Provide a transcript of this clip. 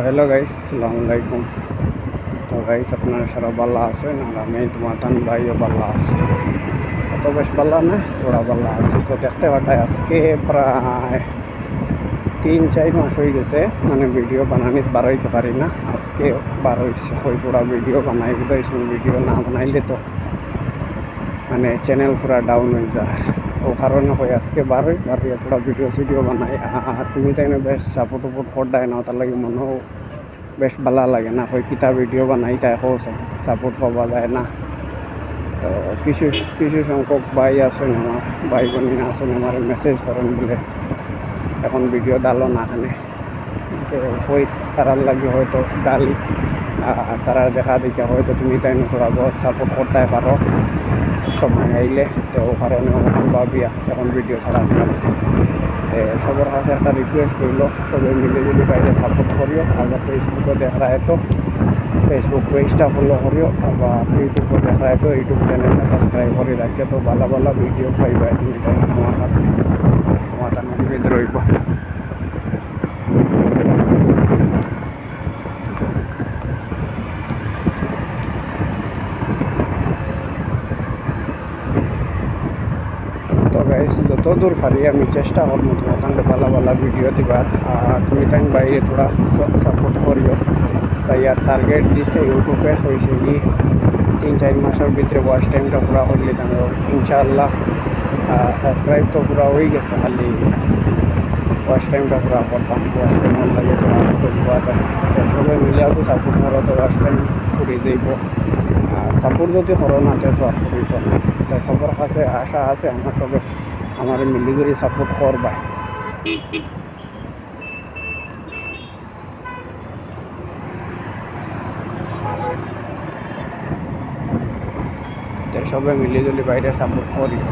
Hello guys, আসসালামু আলাইকুম। তো গাইস, আপনারা সারা বাল্লা আছেন আর আমি তোমার তান ভাইও বাল্লা আছি। অত বেশ বাল্লা না, থোড়া বাল্লা আছি। তো দেখতে পাঠায় আজকে প্রায় 3-4 মাস হয়ে গেছে, মানে ভিডিও বানানিত বার হইতে পারি না। আজকে বার হয়েছে, হই থোড়া ভিডিও বানাই দিয়েছি। ভিডিও না বানাইলে তো মানে চ্যানেল পুরা ডাউন হয়ে যায়। ও কারণে হয়ে আজকে বার হইয়া থোড়া ভিডিও বানাই। আর তুমি তাই না বেশ সাপোর্ট করদায় না, তার লাগে মনেও বেশ ভালো লাগে না। হয় কিতা ভিডিও বানাই তাই কৌছে সাপোর্ট পাওয়া যায় না। তো কিছু কিছু সংখ্যক ভাই আছেন, আমার ভাই বোন আছেন, আমার মেসেজ করেন বলে এখন ভিডিও ডালো না খানে। ওই তারার লাগে হয়তো ডালি, তারা দেখা দেখে হয়তো তুমি তাই তোরা বহুত সাপোর্ট করতে পারো সময় আইলে। তো ও কারণে এখন ভাবিয়া এখন ভিডিও ছাড়াতে পারছি। সবার কাছে একটা রিকোয়েস্ট রইল, সবাই মিলে যদি বাইরে সাপোর্ট করিও। আবার ফেসবুকে দেখা তো ফেসবুক পেজটা ফলো করিও, আবার ইউটিউবে দেখা তো ইউটিউব চ্যানেলটা সাবস্ক্রাইব করে রাখিও। তো ভালো ভালো ভিডিও পাইবা তুমি তাই তোমার কাছে, তোমার তার অনুরোধ রইব। তো গাইস, যত দূর পারি আমি চেষ্টা করবো তোমার ভালো ভালো ভিডিও দিবার। আর তুমি তাই বাইরে তোরা সাপোর্ট করিও। সাইয়ার টার্গেট দিছে ইউটিউবে হয়েছে কি 3-4 মাসের ভিতরে ওয়াচ টাইমটা পুরা করলে আমি ইনশাআল্লাহ। সাবস্ক্রাইব তো পুরা হয়ে গেছে, খালি ওয়াচ টাইমটা পুরা করতাম। ওয়াচ টাইম লাগে তো আর বাদ আছে। তো সবাই মিলে তো সাপোর্ট করো, তো ওয়াচ টাইম ফুরে যাইব। আর সাপোর্ট যদি করো না তো আর করিত না। তো সবার কাছে আশা আছে আমার সবে আমার মিলি করে সাপোর্ট করবা। তো সবাই মিলিজুলি বাইরে সাপোর্ট করিও।